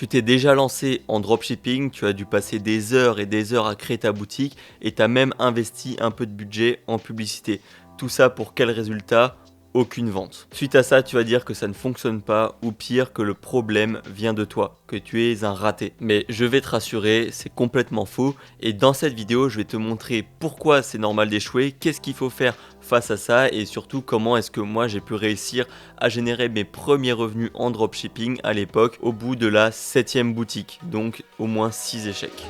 Tu t'es déjà lancé en dropshipping, tu as dû passer des heures et des heures à créer ta boutique et tu as même investi un peu de budget en publicité. Tout ça pour quel résultat? Aucune vente. Suite à ça, tu vas dire que ça ne fonctionne pas ou pire que le problème vient de toi, que tu es un raté. Mais je vais te rassurer, c'est complètement faux et dans cette vidéo, je vais te montrer pourquoi c'est normal d'échouer, qu'est-ce qu'il faut faire face à ça et surtout comment est-ce que moi j'ai pu réussir à générer mes premiers revenus en dropshipping à l'époque au bout de la 7e boutique, donc au moins 6 échecs.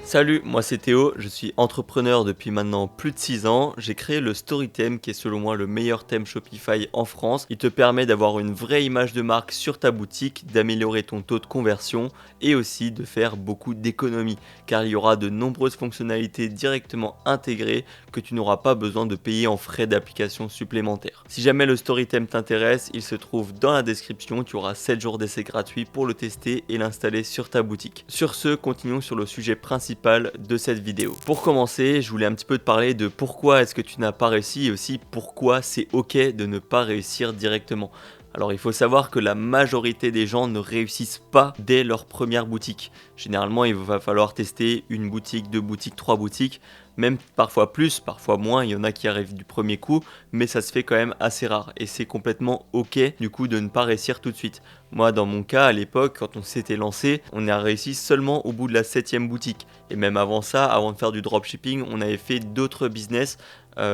Salut, moi c'est Théo, je suis entrepreneur depuis maintenant plus de 6 ans. J'ai créé le Storytheme qui est selon moi le meilleur thème Shopify en France. Il te permet d'avoir une vraie image de marque sur ta boutique, d'améliorer ton taux de conversion et aussi de faire beaucoup d'économies car il y aura de nombreuses fonctionnalités directement intégrées que tu n'auras pas besoin de payer en frais d'application supplémentaires. Si jamais le Storytheme t'intéresse, il se trouve dans la description, tu auras 7 jours d'essai gratuit pour le tester et l'installer sur ta boutique. Sur ce, continuons sur le sujet principal de cette vidéo. Pour commencer, je voulais un petit peu te parler de pourquoi est-ce que tu n'as pas réussi et aussi pourquoi c'est ok de ne pas réussir directement. Alors il faut savoir que la majorité des gens ne réussissent pas dès leur première boutique. Généralement il va falloir tester une boutique, deux boutiques, trois boutiques, même parfois plus, parfois moins, il y en a qui arrivent du premier coup, mais ça se fait quand même assez rare et c'est complètement ok du coup de ne pas réussir tout de suite. Moi dans mon cas à l'époque quand on s'était lancé, on a réussi seulement au bout de la 7e boutique et même avant ça, avant de faire du dropshipping, on avait fait d'autres business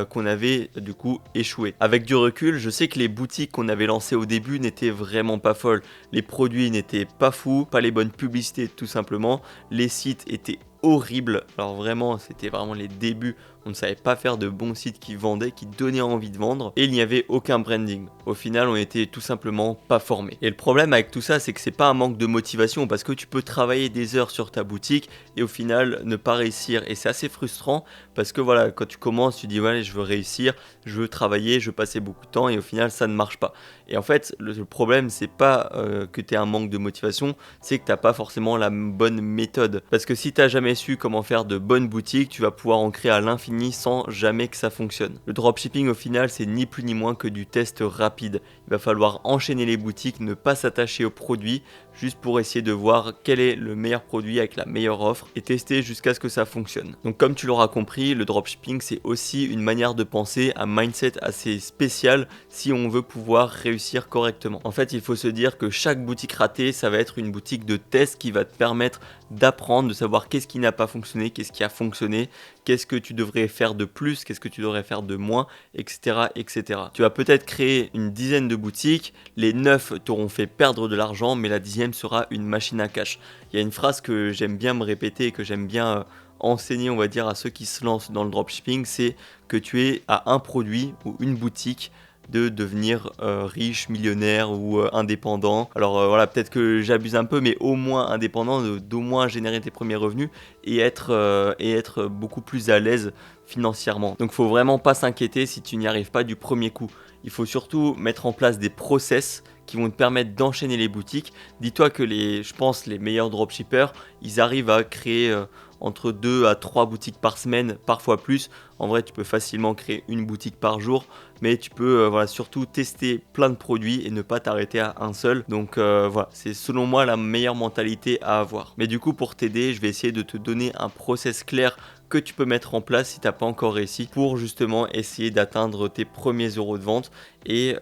qu'on avait du coup échoué. Avec du recul, je sais que les boutiques qu'on avait lancées au début n'étaient vraiment pas folles. Les produits n'étaient pas fous, pas les bonnes publicités tout simplement. Les sites étaient horribles. Alors vraiment, c'était vraiment les débuts. On ne savait pas faire de bons sites qui vendaient, qui donnaient envie de vendre. Et il n'y avait aucun branding. Au final, on était tout simplement pas formés. Et le problème avec tout ça, c'est que c'est pas un manque de motivation parce que tu peux travailler des heures sur ta boutique et au final ne pas réussir. Et c'est assez frustrant parce que voilà, quand tu commences, tu dis ouais, je veux réussir, je veux travailler, je veux passer beaucoup de temps et au final, ça ne marche pas. Et en fait, le problème, c'est pas que tu aies un manque de motivation, c'est que tu n'as pas forcément la bonne méthode. Parce que si tu n'as jamais su comment faire de bonnes boutiques, tu vas pouvoir en créer à l'infini sans jamais que ça fonctionne. Le dropshipping au final c'est ni plus ni moins que du test rapide. Il va falloir enchaîner les boutiques, ne pas s'attacher aux produits, juste pour essayer de voir quel est le meilleur produit avec la meilleure offre et tester jusqu'à ce que ça fonctionne. Donc comme tu l'auras compris, le dropshipping c'est aussi une manière de penser, un mindset assez spécial si on veut pouvoir réussir correctement. En fait il faut se dire que chaque boutique ratée ça va être une boutique de test qui va te permettre d'apprendre, de savoir qu'est-ce qui n'a pas fonctionné, qu'est-ce qui a fonctionné, qu'est-ce que tu devrais faire de plus, qu'est-ce que tu devrais faire de moins, etc. etc. Tu vas peut-être créer une dizaine de boutiques, les 9 t'auront fait perdre de l'argent, mais la 10e sera une machine à cash. Il y a une phrase que j'aime bien me répéter et que j'aime bien enseigner, on va dire, à ceux qui se lancent dans le dropshipping, c'est que tu es à un produit ou une boutique de devenir riche, millionnaire ou indépendant. Alors voilà, peut-être que j'abuse un peu, mais au moins indépendant, d'au moins générer tes premiers revenus et être beaucoup plus à l'aise financièrement. Donc faut vraiment pas s'inquiéter si tu n'y arrives pas du premier coup. Il faut surtout mettre en place des process qui vont te permettre d'enchaîner les boutiques. Dis-toi que je pense les meilleurs dropshippers, ils arrivent à créer entre 2 à 3 boutiques par semaine, parfois plus. En vrai, tu peux facilement créer une boutique par jour, mais tu peux surtout tester plein de produits et ne pas t'arrêter à un seul. Donc voilà, c'est selon moi la meilleure mentalité à avoir. Mais du coup, pour t'aider, je vais essayer de te donner un process clair que tu peux mettre en place si tu n'as pas encore réussi pour justement essayer d'atteindre tes premiers euros de vente et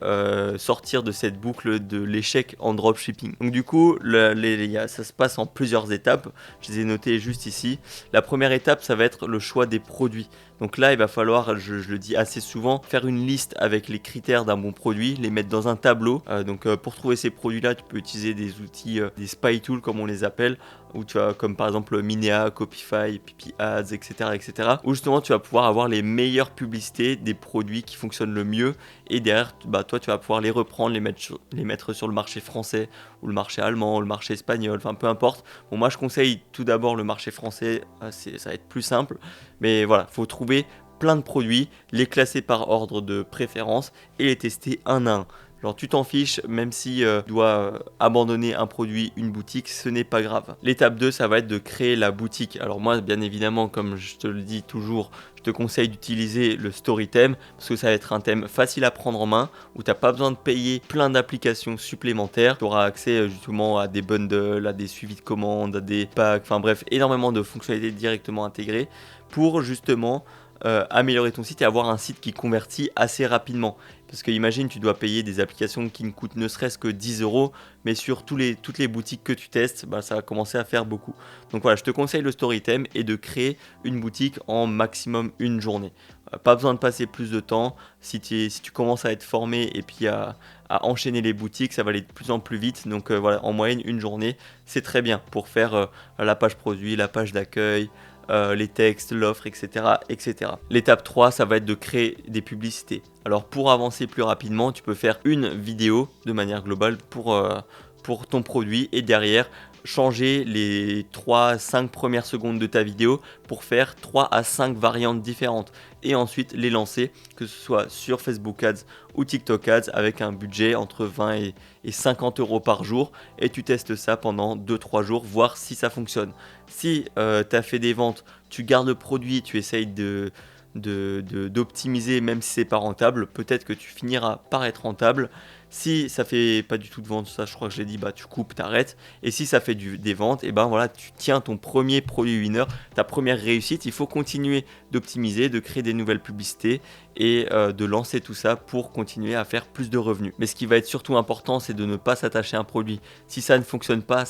sortir de cette boucle de l'échec en dropshipping. Donc du coup, ça se passe en plusieurs étapes. Je les ai notées juste ici. La première étape, ça va être le choix des produits. Donc là, il va falloir, je le dis assez souvent, faire une liste avec les critères d'un bon produit, les mettre dans un tableau. Pour trouver ces produits-là, tu peux utiliser des outils, des spy tools comme on les appelle, où tu as comme par exemple Minea, Copify, PP Ads, etc. Où justement tu vas pouvoir avoir les meilleures publicités des produits qui fonctionnent le mieux et derrière toi tu vas pouvoir les reprendre, les mettre sur le marché français ou le marché allemand ou le marché espagnol, enfin peu importe. Bon, moi je conseille tout d'abord le marché français, ça va être plus simple, mais voilà, faut trouver plein de produits, les classer par ordre de préférence et les tester un à un. Genre tu t'en fiches, même si tu dois abandonner un produit, une boutique, ce n'est pas grave. L'étape 2, ça va être de créer la boutique. Alors moi, bien évidemment, comme je te le dis toujours, je te conseille d'utiliser le story theme parce que ça va être un thème facile à prendre en main où tu n'as pas besoin de payer plein d'applications supplémentaires. Tu auras accès justement à des bundles, à des suivis de commandes, à des packs, enfin bref, énormément de fonctionnalités directement intégrées pour justement améliorer ton site et avoir un site qui convertit assez rapidement. Parce que imagine, tu dois payer des applications qui ne coûtent ne serait-ce que 10 euros, mais sur toutes les boutiques que tu testes, bah, ça va commencer à faire beaucoup. Donc voilà, je te conseille le Storytime et de créer une boutique en maximum une journée. Pas besoin de passer plus de temps. Si tu commences à être formé et puis à enchaîner les boutiques, ça va aller de plus en plus vite. Donc voilà, en moyenne, une journée, c'est très bien pour faire la page produit, la page d'accueil, les textes, l'offre, etc., etc. L'étape 3, ça va être de créer des publicités. Alors pour avancer plus rapidement, tu peux faire une vidéo de manière globale pour ton produit et derrière changer les 3-5 premières secondes de ta vidéo pour faire 3 à 5 variantes différentes et ensuite les lancer, que ce soit sur Facebook Ads ou TikTok Ads avec un budget entre 20 et 50 euros par jour et tu testes ça pendant 2-3 jours, voir si ça fonctionne. Si tu as fait des ventes, tu gardes le produit, tu essayes d'optimiser même si c'est pas rentable, peut-être que tu finiras par être rentable. Si ça fait pas du tout de vente, ça je crois que je l'ai dit, bah tu coupes, t'arrêtes. Et si ça fait des ventes, et ben voilà, tu tiens ton premier produit winner, ta première réussite. Il faut continuer d'optimiser, de créer des nouvelles publicités et de lancer tout ça pour continuer à faire plus de revenus. Mais ce qui va être surtout important, c'est de ne pas s'attacher à un produit. Si ça ne fonctionne pas,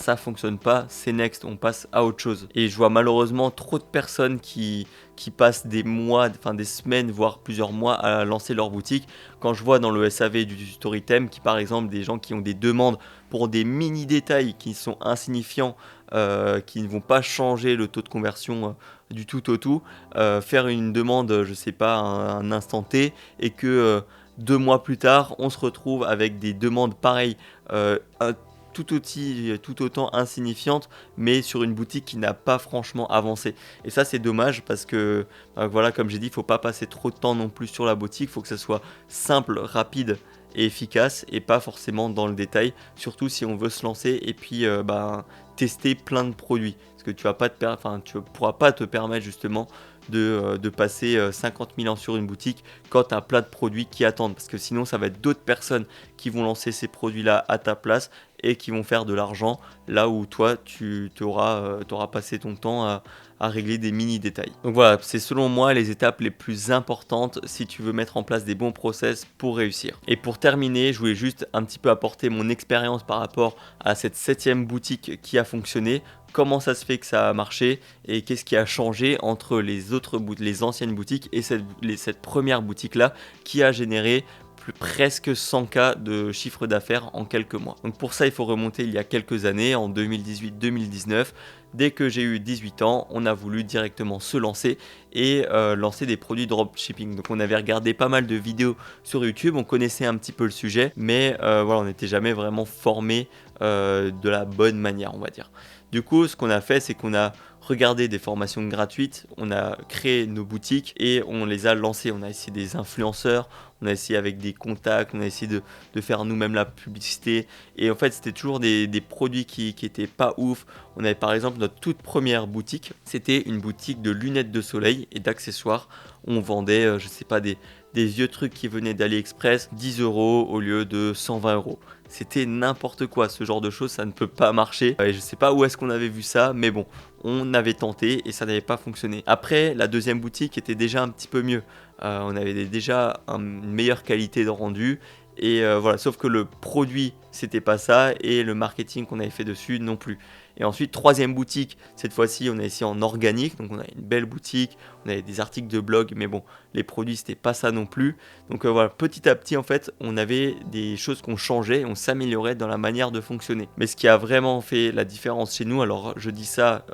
c'est next, on passe à autre chose. Et je vois malheureusement trop de personnes qui passent des mois, enfin des semaines, voire plusieurs mois à lancer leur boutique. Quand je vois dans le SAV du Storytime, qui par exemple des gens qui ont des demandes pour des mini détails qui sont insignifiants, qui ne vont pas changer le taux de conversion du tout au tout, faire une demande, je sais pas, un instant T, et que 2 mois plus tard, on se retrouve avec des demandes pareilles, tout autant insignifiante, mais sur une boutique qui n'a pas franchement avancé. Et ça, c'est dommage parce que, voilà, comme j'ai dit, il ne faut pas passer trop de temps non plus sur la boutique. Il faut que ça soit simple, rapide et efficace et pas forcément dans le détail. Surtout si on veut se lancer et puis tester plein de produits. Parce que tu ne pourras pas te permettre justement de passer 50 000 ans sur une boutique quand tu as plein de produits qui attendent. Parce que sinon, ça va être d'autres personnes qui vont lancer ces produits-là à ta place et qui vont faire de l'argent là où toi, tu auras passé ton temps à régler des mini détails. Donc voilà, c'est selon moi les étapes les plus importantes si tu veux mettre en place des bons process pour réussir. Et pour terminer, je voulais juste un petit peu apporter mon expérience par rapport à cette 7e boutique qui a fonctionné. Comment ça se fait que ça a marché et qu'est-ce qui a changé entre les anciennes boutiques et cette première boutique-là qui a généré presque 100K de chiffre d'affaires en quelques mois. Donc pour ça, il faut remonter il y a quelques années, en 2018-2019. Dès que j'ai eu 18 ans, on a voulu directement se lancer et lancer des produits dropshipping. Donc on avait regardé pas mal de vidéos sur YouTube, on connaissait un petit peu le sujet, mais voilà, on n'était jamais vraiment formé de la bonne manière, on va dire. Du coup, ce qu'on a fait, c'est qu'on a regardé des formations gratuites, on a créé nos boutiques et on les a lancées. On a essayé des influenceurs, on a essayé avec des contacts, on a essayé de faire nous-mêmes la publicité. Et en fait, c'était toujours des produits qui étaient pas ouf. On avait par exemple notre toute première boutique, c'était une boutique de lunettes de soleil et d'accessoires. On vendait, je sais pas, des vieux trucs qui venaient d'AliExpress, 10 euros au lieu de 120 euros. C'était n'importe quoi, ce genre de choses, ça ne peut pas marcher. Et je sais pas où est-ce qu'on avait vu ça, mais bon, on avait tenté et ça n'avait pas fonctionné. Après, la deuxième boutique était déjà un petit peu mieux. On avait déjà une meilleure qualité de rendu. Et voilà, sauf que le produit, c'était pas ça et le marketing qu'on avait fait dessus non plus. Et ensuite, troisième boutique, cette fois-ci, on a essayé en organique. Donc, on a une belle boutique, on avait des articles de blog, mais bon, les produits, c'était pas ça non plus. Donc, voilà, petit à petit, en fait, on avait des choses qu'on changeait, on s'améliorait dans la manière de fonctionner. Mais ce qui a vraiment fait la différence chez nous, alors je dis ça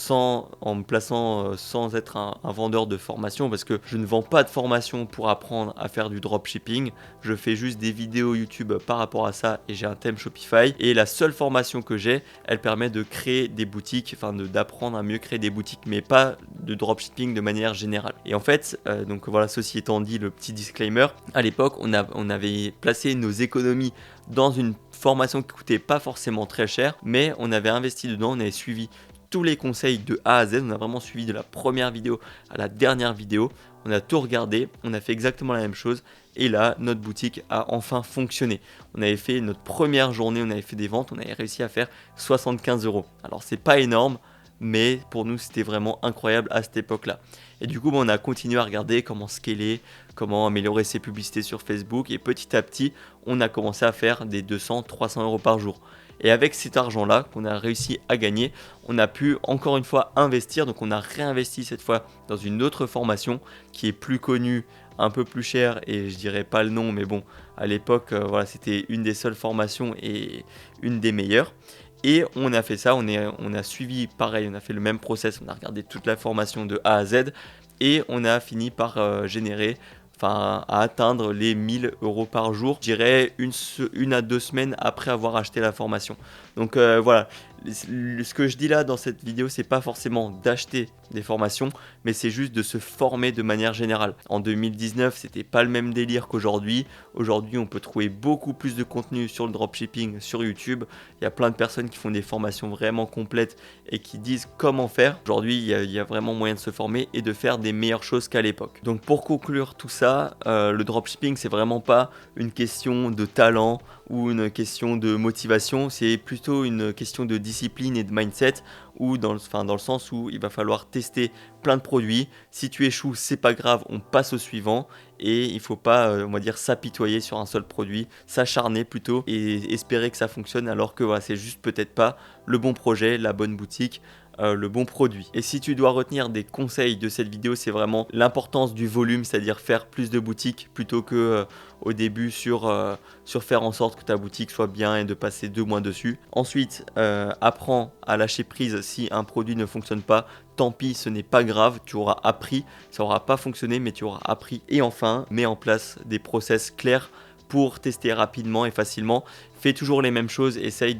en me plaçant sans être un vendeur de formation, parce que je ne vends pas de formation pour apprendre à faire du dropshipping. Je fais juste des vidéos YouTube par rapport à ça ça et j'ai un thème Shopify. Et la seule formation que j'ai, elle permet de créer des boutiques, enfin d'apprendre à mieux créer des boutiques, mais pas de dropshipping de manière générale. Et en fait, donc voilà, ceci étant dit, le petit disclaimer, à l'époque, on avait placé nos économies dans une formation qui coûtait pas forcément très cher, mais on avait investi dedans, on avait suivi tous les conseils de A à Z, on a vraiment suivi de la première vidéo à la dernière vidéo, on a tout regardé, on a fait exactement la même chose et là notre boutique a enfin fonctionné. On avait fait notre première journée, on avait fait des ventes, on avait réussi à faire 75 €. Alors c'est pas énorme, mais pour nous c'était vraiment incroyable à cette époque-là. Et du coup on a continué à regarder comment scaler, comment améliorer ses publicités sur Facebook et petit à petit on a commencé à faire des 200-300 € par jour. Et avec cet argent-là qu'on a réussi à gagner, on a pu encore une fois investir. Donc on a réinvesti cette fois dans une autre formation qui est plus connue, un peu plus chère et je dirais pas le nom, mais bon, à l'époque, voilà, c'était une des seules formations et une des meilleures. Et on a fait ça, on a suivi pareil, on a fait le même process, on a regardé toute la formation de A à Z et on a fini par générer, enfin à atteindre les 1000 € par jour, je dirais une à 2 semaines après avoir acheté la formation. Donc voilà, ce que je dis là dans cette vidéo, c'est pas forcément d'acheter des formations, mais c'est juste de se former de manière générale. En 2019, c'était pas le même délire qu'aujourd'hui. Aujourd'hui, on peut trouver beaucoup plus de contenu sur le dropshipping sur YouTube. Il y a plein de personnes qui font des formations vraiment complètes et qui disent comment faire. Aujourd'hui, il y a vraiment moyen de se former et de faire des meilleures choses qu'à l'époque. Donc pour conclure tout ça, le dropshipping, c'est vraiment pas une question de talent ou une question de motivation, c'est plutôt une question de discipline et de mindset, ou dans le sens où il va falloir tester plein de produits. Si tu échoues, c'est pas grave, on passe au suivant et il faut pas, on va dire, s'apitoyer sur un seul produit, s'acharner plutôt et espérer que ça fonctionne alors que voilà, c'est juste peut-être pas le bon projet, la bonne boutique, le bon produit. Et si tu dois retenir des conseils de cette vidéo, c'est vraiment l'importance du volume, c'est-à-dire faire plus de boutiques plutôt que au début sur faire en sorte que ta boutique soit bien et de passer 2 mois dessus. Ensuite, apprends à lâcher prise si un produit ne fonctionne pas. Tant pis, ce n'est pas grave, tu auras appris, ça n'aura pas fonctionné, mais tu auras appris. Et enfin, mets en place des process clairs pour tester rapidement et facilement. Fais toujours les mêmes choses, essaye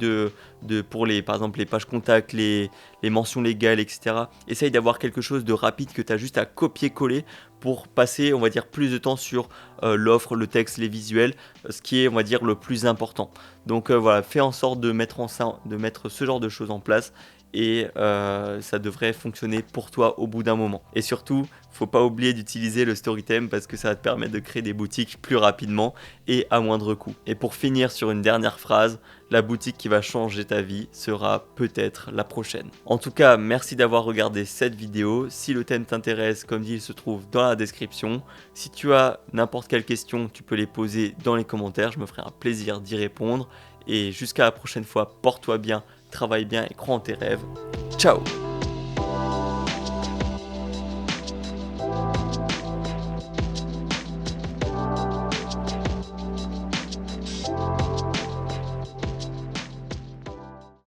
pour par exemple les pages contacts, les mentions légales, etc. Essaye d'avoir quelque chose de rapide que tu as juste à copier-coller pour passer, on va dire, plus de temps sur l'offre, le texte, les visuels, ce qui est, on va dire, le plus important. Donc voilà, fais en sorte de mettre ce genre de choses en place et ça devrait fonctionner pour toi au bout d'un moment. Et surtout, faut pas oublier d'utiliser le Storytime parce que ça va te permettre de créer des boutiques plus rapidement et à moindre coût. Et pour finir sur une dernière phrase, la boutique qui va changer ta vie sera peut-être la prochaine. En tout cas, merci d'avoir regardé cette vidéo. Si le thème t'intéresse, comme dit, il se trouve dans la description. Si tu as n'importe quelle question, tu peux les poser dans les commentaires. Je me ferai un plaisir d'y répondre. Et jusqu'à la prochaine fois, porte-toi bien, travaille bien et crois en tes rêves. Ciao!